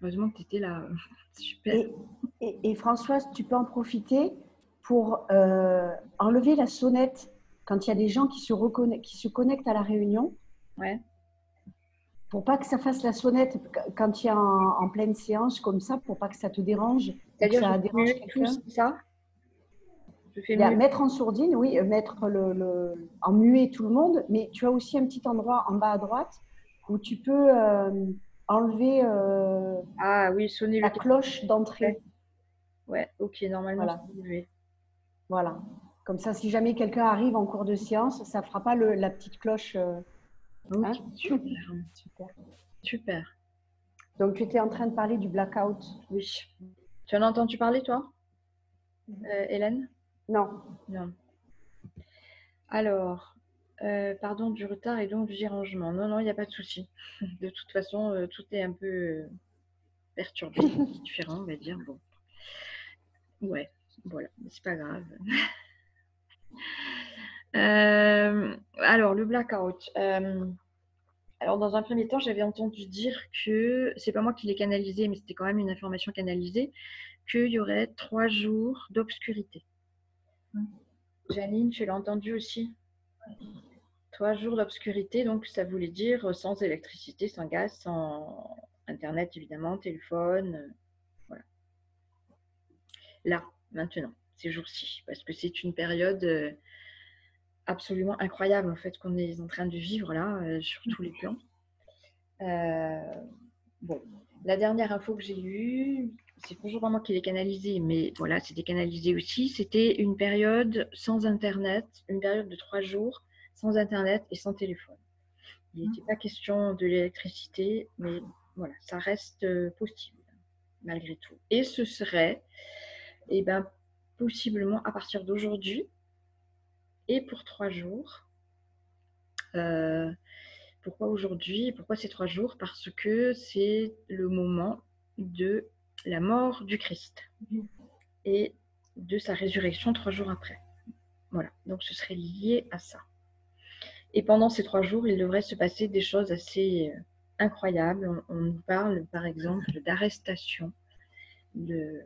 heureusement que tu étais là. Super. Et Françoise, tu peux en profiter pour enlever la sonnette quand il y a des gens qui se connectent à la réunion, Ouais. pour pas que ça fasse la sonnette quand il y a en pleine séance comme ça, pour pas que ça te dérange ou que C'est-à-dire, je ça fais dérange muet tout quelqu'un. ça. Je fais Il y a muet. mettre en sourdine, oui, mettre en muet tout le monde, mais tu as aussi un petit endroit en bas à droite où tu peux enlever Ah oui, sonner le la téléphone. cloche d'entrée. Ouais, ouais, ok, normalement, Voilà, c'est bouger. voilà. Comme ça, si jamais quelqu'un arrive en cours de séance, ça ne fera pas la petite cloche. Ok, Hein. super. Super. Super. Donc, tu étais en train de parler du blackout. Oui. Tu en as entendu parler, toi, Hélène? Non. Non. Alors, pardon du retard et donc du dérangement. Non, non, il n'y a pas de souci. De toute façon, tout est un peu perturbé, différent, on va dire. Bon, ouais, voilà, mais c'est pas grave. Alors, le blackout. Alors, dans un premier temps, j'avais entendu dire que, c'est pas moi qui l'ai canalisé, mais c'était quand même une information canalisée, qu'il y aurait 3 jours d'obscurité. Janine, tu l'as entendu aussi? 3 jours d'obscurité, donc ça voulait dire sans électricité, sans gaz, sans internet évidemment, téléphone, voilà. Là, maintenant, ces jours-ci, parce que c'est une période absolument incroyable en fait qu'on est en train de vivre là, sur tous les plans. Bon, la dernière info que j'ai eue, c'est toujours pas moi qui l'ai canalisée, mais voilà, c'était canalisé aussi. C'était une période sans internet, une période de 3 jours sans internet et sans téléphone. Il n'était pas question de l'électricité, mais voilà, ça reste possible malgré tout. Et ce serait, eh ben, possiblement à partir d'aujourd'hui et pour 3 jours. Pourquoi aujourd'hui? Pourquoi ces 3 jours? Parce que c'est le moment de la mort du Christ et de sa résurrection 3 jours après. Voilà, donc ce serait lié à ça. Et pendant ces 3 jours, il devrait se passer des choses assez incroyables. On nous parle, par exemple, d'arrestation de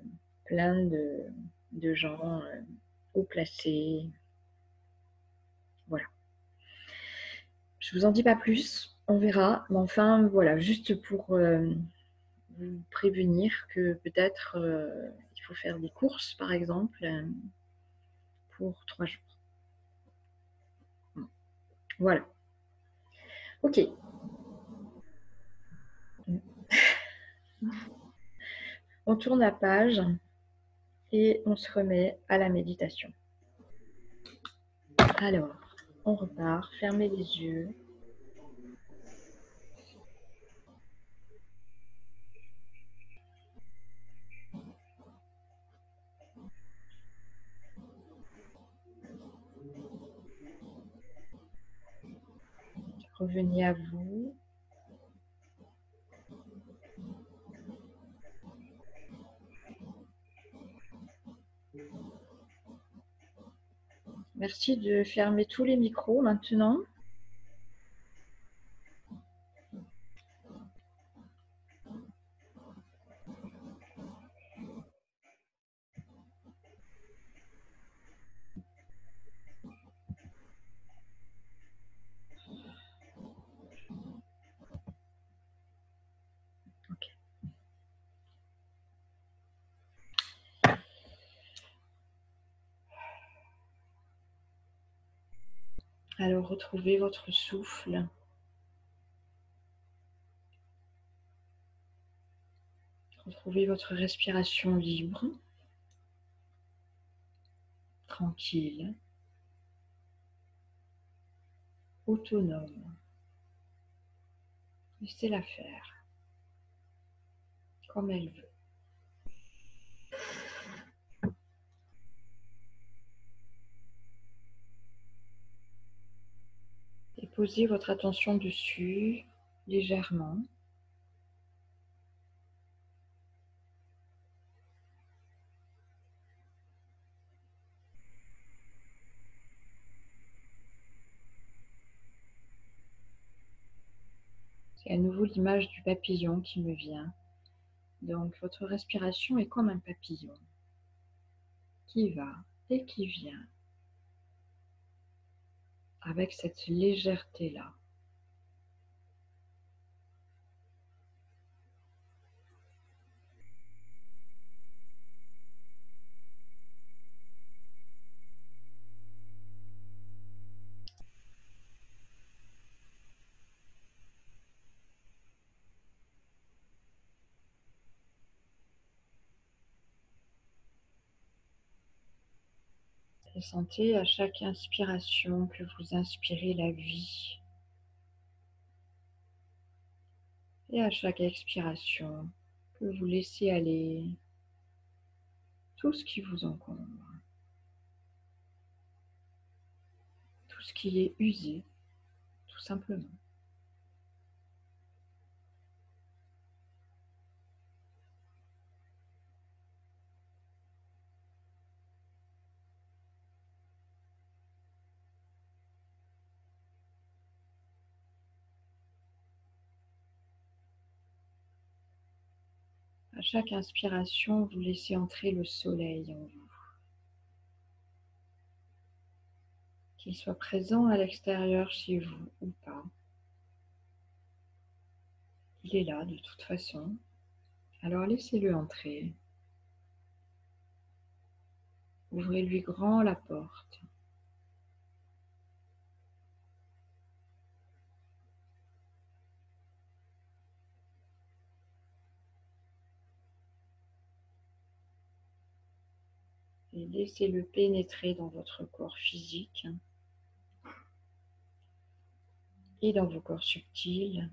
plein de gens haut placés. Voilà. Je vous en dis pas plus, on verra. Mais enfin, voilà, juste pour vous prévenir que peut-être il faut faire des courses, par exemple, pour 3 jours. Voilà. Ok. On tourne la page et on se remet à la méditation. Alors, on repart, fermez les yeux. Revenez à vous. Merci de fermer tous les micros maintenant. Ok. Alors, retrouvez votre souffle. Retrouvez votre respiration libre, tranquille, autonome. Laissez-la faire comme elle veut. Et posez votre attention dessus légèrement. C'est à nouveau l'image du papillon qui me vient. Donc votre respiration est comme un papillon qui va et qui vient avec cette légèreté-là. Et sentez à chaque inspiration que vous inspirez la vie. Et à chaque expiration que vous laissez aller tout ce qui vous encombre, tout ce qui est usé, tout simplement. À chaque inspiration, vous laissez entrer le soleil en vous. Qu'il soit présent à l'extérieur chez vous ou pas, il est là de toute façon. Alors laissez-le entrer. Ouvrez-lui grand la porte. Et laissez-le pénétrer dans votre corps physique et dans vos corps subtils.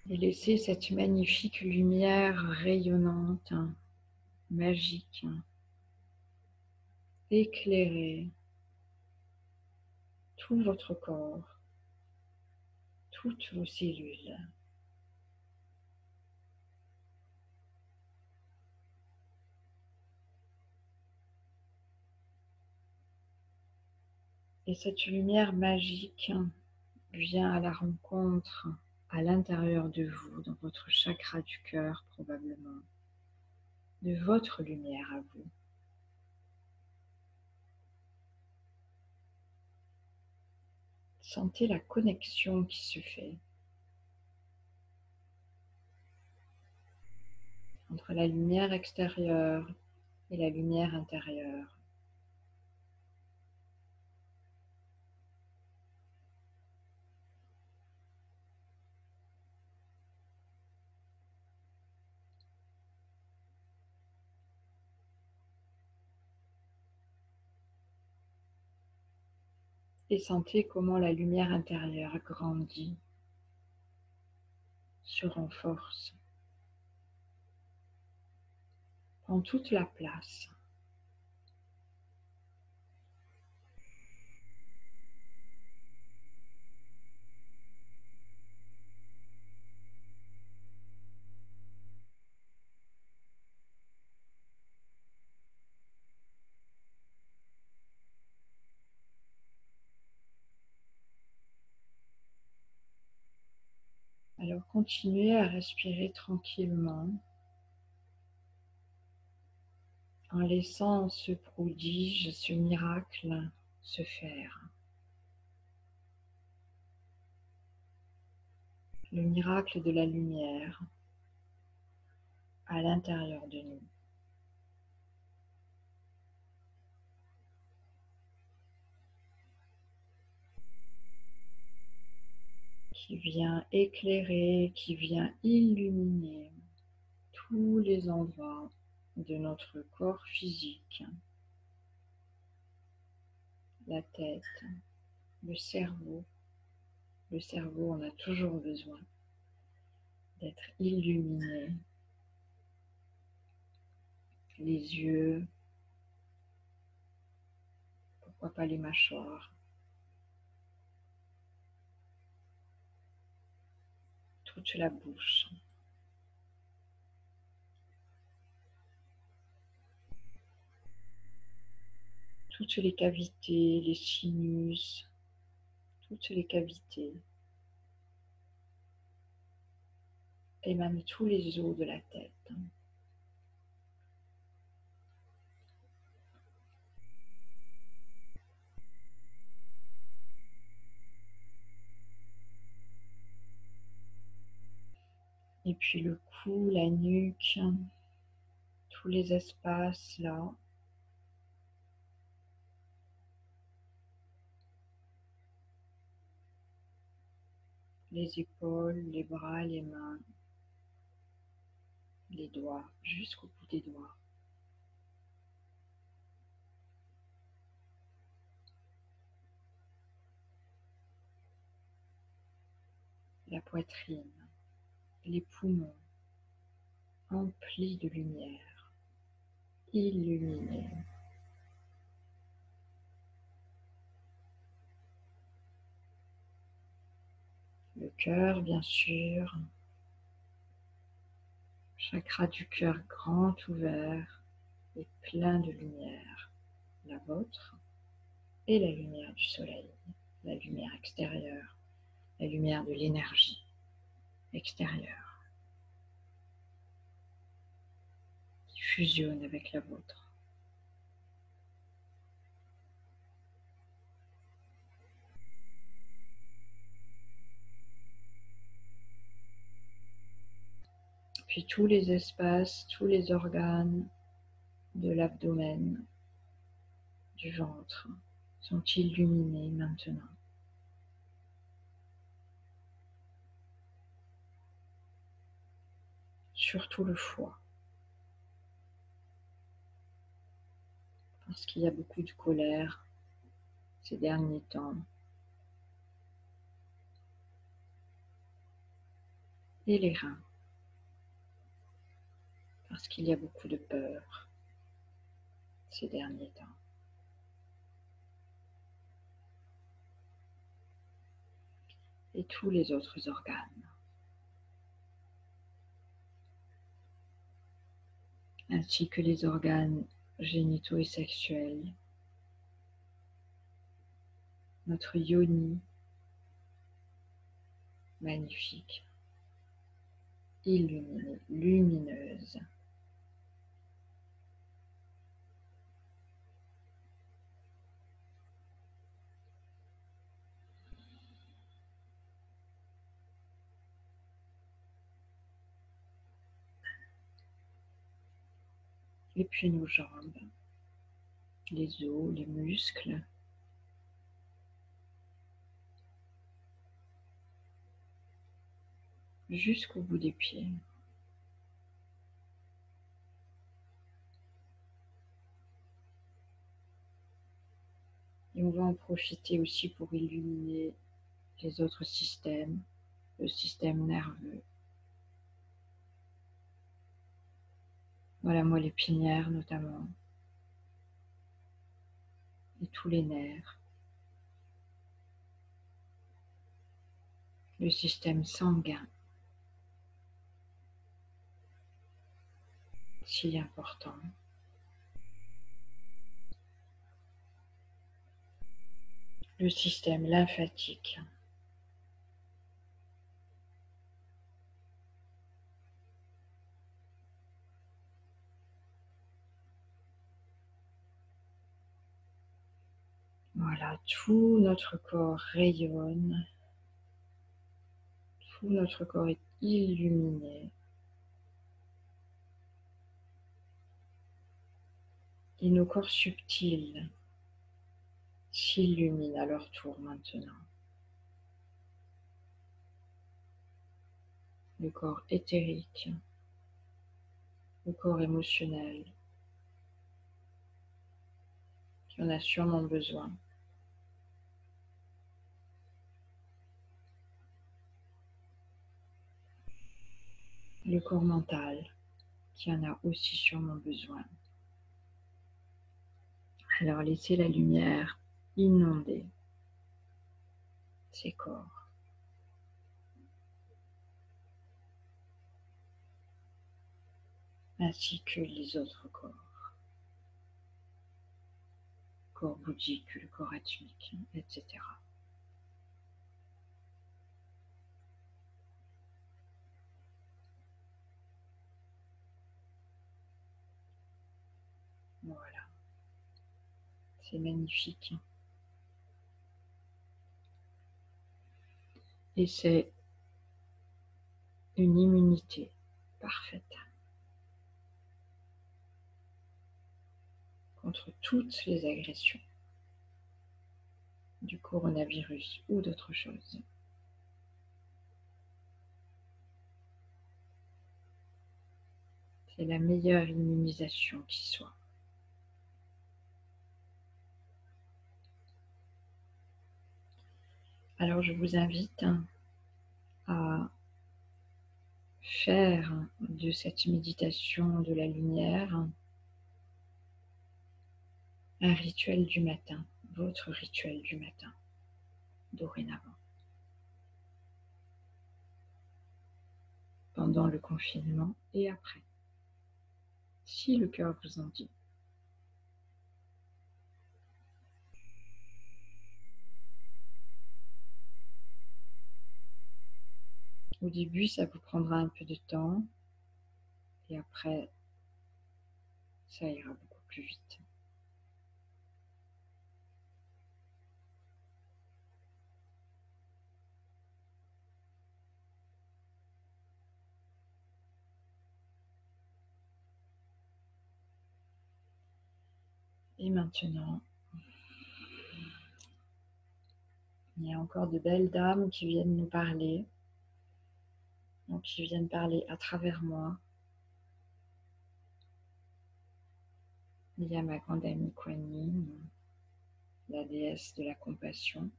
Et laissez cette magnifique lumière rayonnante, magique, éclairer tout votre corps, toutes vos cellules. Et cette lumière magique vient à la rencontre à l'intérieur de vous, dans votre chakra du cœur probablement, de votre lumière à vous. Sentez la connexion qui se fait entre la lumière extérieure et la lumière intérieure. Et sentez comment la lumière intérieure grandit, se renforce, prend toute la place. Alors continuez à respirer tranquillement en laissant ce prodige, ce miracle se faire. Le miracle de la lumière à l'intérieur de nous. Qui vient éclairer, qui vient illuminer tous les endroits de notre corps physique, la tête, le cerveau. Le cerveau en a toujours besoin d'être illuminé. Les yeux, pourquoi pas les mâchoires, toute la bouche. Toutes les cavités, les sinus, toutes les cavités. et même tous les os de la tête. Et puis le cou, la nuque, tous les espaces là. Les épaules, les bras, les mains, les doigts, jusqu'au bout des doigts. La poitrine, les poumons, emplis de lumière, illuminés. Le cœur, bien sûr, chakra du cœur grand ouvert et plein de lumière, la vôtre et la lumière du soleil, la lumière extérieure, la lumière de l'énergie extérieure qui fusionne avec la vôtre. Puis tous les espaces, tous les organes de l'abdomen, du ventre sont illuminés maintenant. Surtout le foie, parce qu'il y a beaucoup de colère ces derniers temps. Et les reins, parce qu'il y a beaucoup de peur ces derniers temps. Et tous les autres organes, ainsi que les organes génitaux et sexuels, notre yoni, magnifique, illuminée, lumineuse. Et puis nos jambes, les os, les muscles, jusqu'au bout des pieds. Et on va en profiter aussi pour illuminer les autres systèmes, le système nerveux. Voilà, moelle épinière notamment, et tous les nerfs. Le système sanguin, si important. Le système lymphatique. Voilà, tout notre corps rayonne, tout notre corps est illuminé. Et nos corps subtils s'illuminent à leur tour maintenant. Le corps éthérique, le corps émotionnel, qui en a sûrement besoin. Le corps mental, qui en a aussi sûrement besoin. Alors laissez la lumière inonder ces corps. Ainsi que les autres corps. Le corps bouddhique, le corps atmique, etc. C'est magnifique. Et c'est une immunité parfaite contre toutes les agressions du coronavirus ou d'autres choses. C'est la meilleure immunisation qui soit. Alors je vous invite à faire de cette méditation de la lumière un rituel du matin, votre rituel du matin, dorénavant. Pendant le confinement et après, si le cœur vous en dit. Au début, ça vous prendra un peu de temps et après, ça ira beaucoup plus vite. Et maintenant, il y a encore de belles dames qui viennent nous parler, donc qui viennent parler à travers moi. Il y a ma grande amie Kuan Yin, la déesse de la compassion,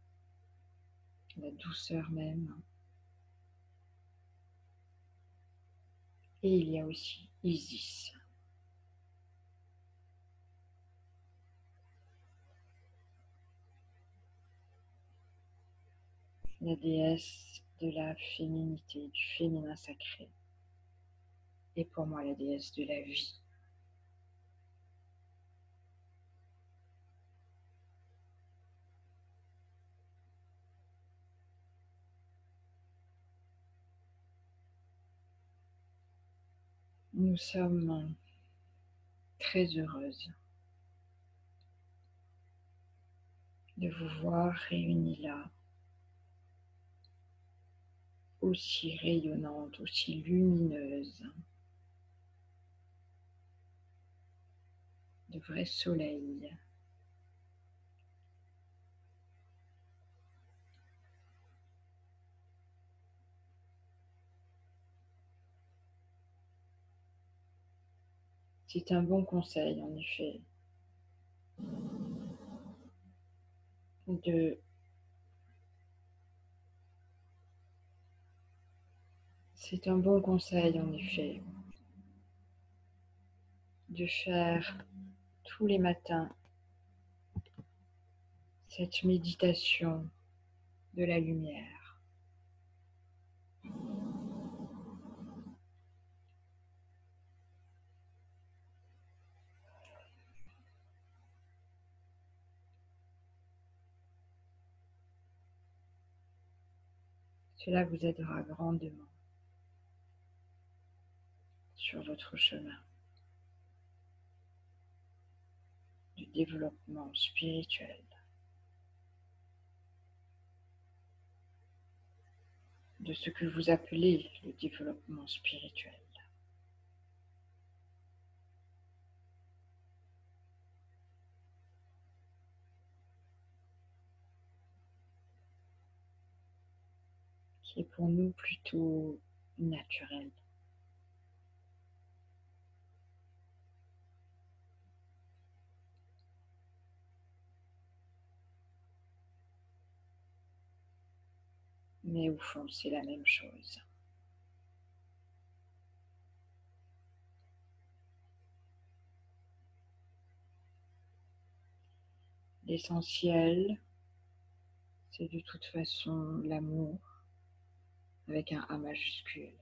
la douceur même. Et il y a aussi Isis. La déesse de la féminité, du féminin sacré. Et pour moi, la déesse de la vie. Nous sommes très heureuses de vous voir réunis là, aussi rayonnante, aussi lumineuse, de vrai soleil. C'est un bon conseil, en effet, de c'est un bon conseil, en effet, de faire tous les matins cette méditation de la lumière. Cela vous aidera grandement sur votre chemin du développement spirituel, de ce que vous appelez le développement spirituel. Qui est pour nous plutôt naturel. Mais au fond, c'est la même chose. L'essentiel, c'est de toute façon l'amour avec un A majuscule.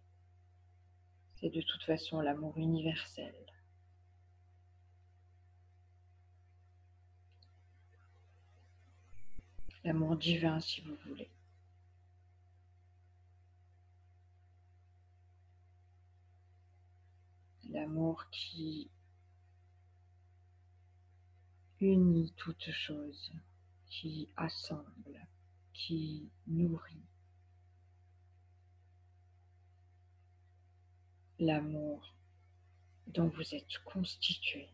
C'est de toute façon l'amour universel. L'amour divin, si vous voulez. L'amour qui unit toute chose, qui assemble, qui nourrit. L'amour dont vous êtes constitué.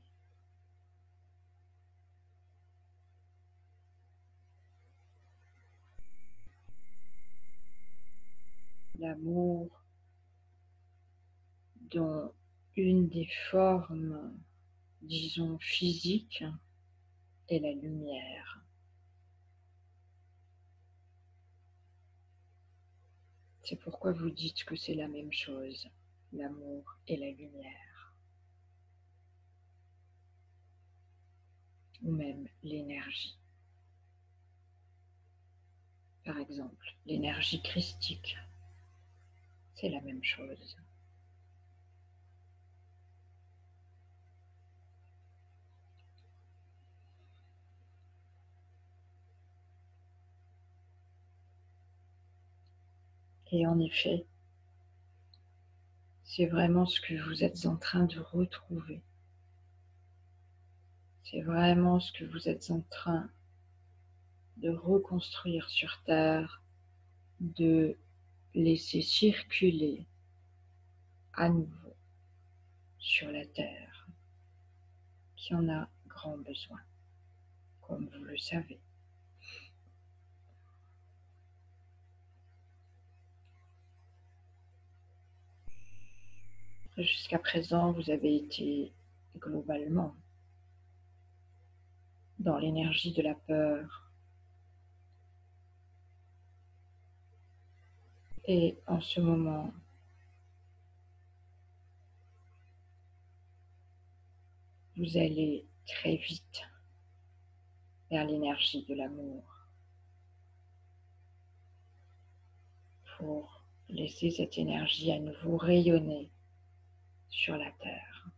L'amour dont une des formes, disons, physiques est la lumière. C'est pourquoi vous dites que c'est la même chose, l'amour et la lumière. Ou même l'énergie. Par exemple, l'énergie christique, c'est la même chose. Et en effet, c'est vraiment ce que vous êtes en train de retrouver. C'est vraiment ce que vous êtes en train de reconstruire sur Terre, de laisser circuler à nouveau sur la Terre, qui en a grand besoin, comme vous le savez. Jusqu'à présent, vous avez été globalement dans l'énergie de la peur. Et en ce moment, vous allez très vite vers l'énergie de l'amour pour laisser cette énergie à nouveau rayonner sur la Terre.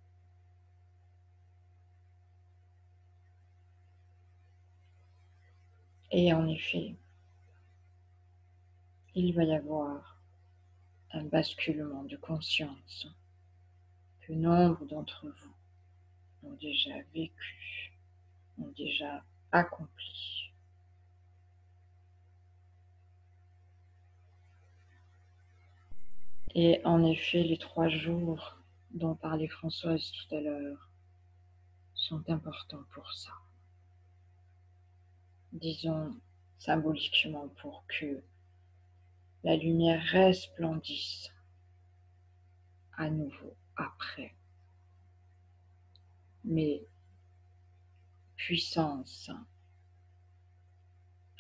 Et en effet, il va y avoir un basculement de conscience que nombre d'entre vous ont déjà vécu, ont déjà accompli. Et en effet, les 3 jours dont parlait Françoise tout à l'heure sont importants pour ça. Disons symboliquement pour que la lumière resplendisse à nouveau après. Mais puissance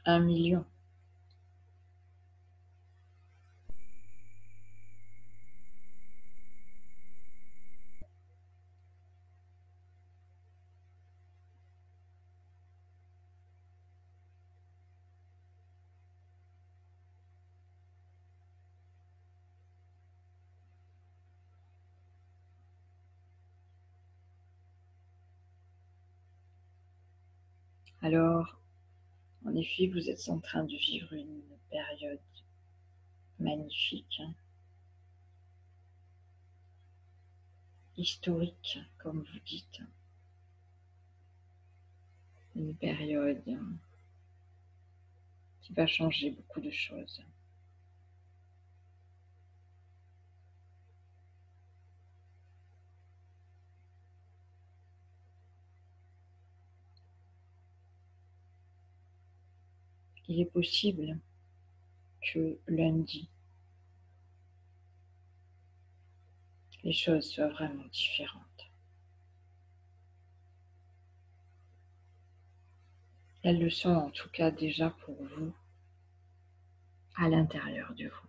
1 million. Alors, en effet, vous êtes en train de vivre une période magnifique, historique, comme vous dites. Une période qui va changer beaucoup de choses. Il est possible que lundi, les choses soient vraiment différentes. Elles le sont en tout cas déjà pour vous, à l'intérieur de vous.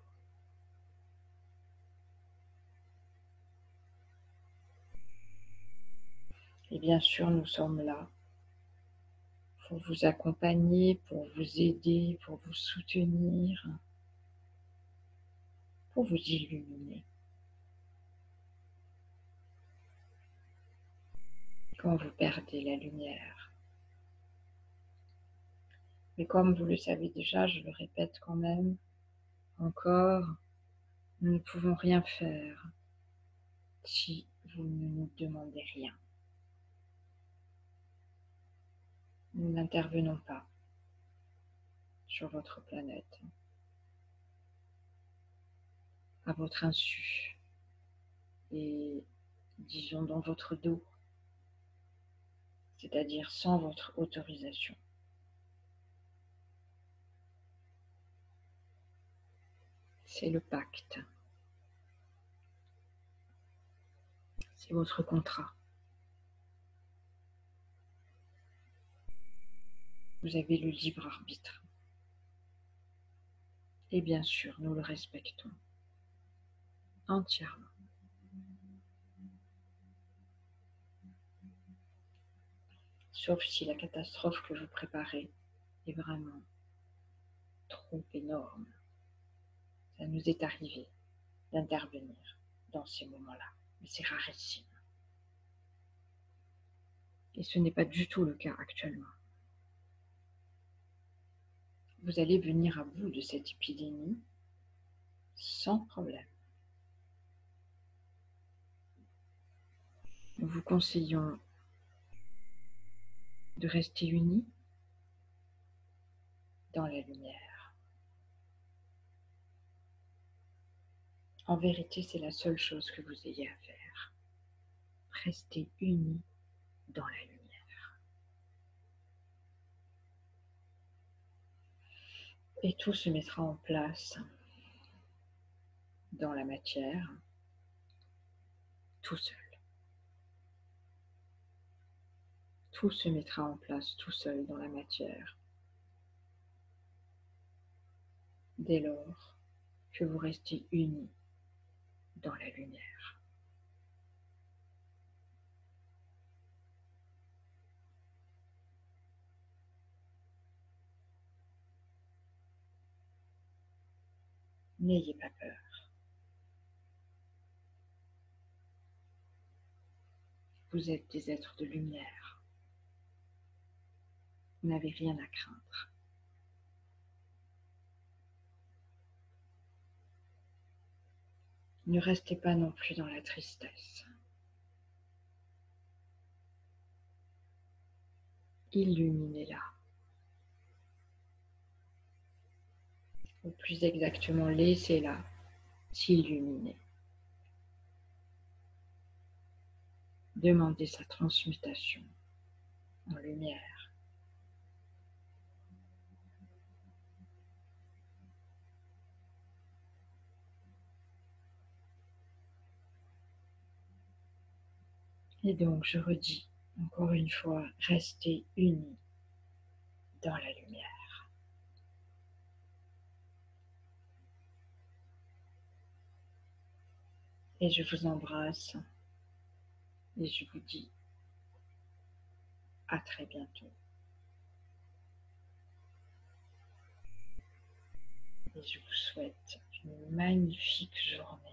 Et bien sûr, nous sommes là pour vous accompagner, pour vous aider, pour vous soutenir, pour vous illuminer. Quand vous perdez la lumière. Mais comme vous le savez déjà, je le répète quand même, encore, nous ne pouvons rien faire si vous ne nous demandez rien. Nous n'intervenons pas sur votre planète à votre insu et, disons, dans votre dos, c'est-à-dire sans votre autorisation. C'est le pacte. C'est votre contrat. Vous avez le libre arbitre. Et bien sûr, nous le respectons entièrement. Sauf si la catastrophe que vous préparez est vraiment trop énorme. Ça nous est arrivé d'intervenir dans ces moments-là, mais c'est rarissime. Et ce n'est pas du tout le cas actuellement. Vous allez venir à bout de cette épidémie sans problème. Nous vous conseillons de rester unis dans la lumière. En vérité, c'est la seule chose que vous ayez à faire. Rester unis dans la lumière. Et tout se mettra en place dans la matière, tout seul. Tout se mettra en place tout seul dans la matière, dès lors que vous restez unis dans la lumière. N'ayez pas peur. Vous êtes des êtres de lumière. Vous n'avez rien à craindre. Ne restez pas non plus dans la tristesse. Illuminez-la. Ou plus exactement, laissez-la s'illuminer. Demandez sa transmutation en lumière. Et donc, je redis encore une fois, restez unis dans la lumière. Et je vous embrasse et je vous dis à très bientôt. Et je vous souhaite une magnifique journée.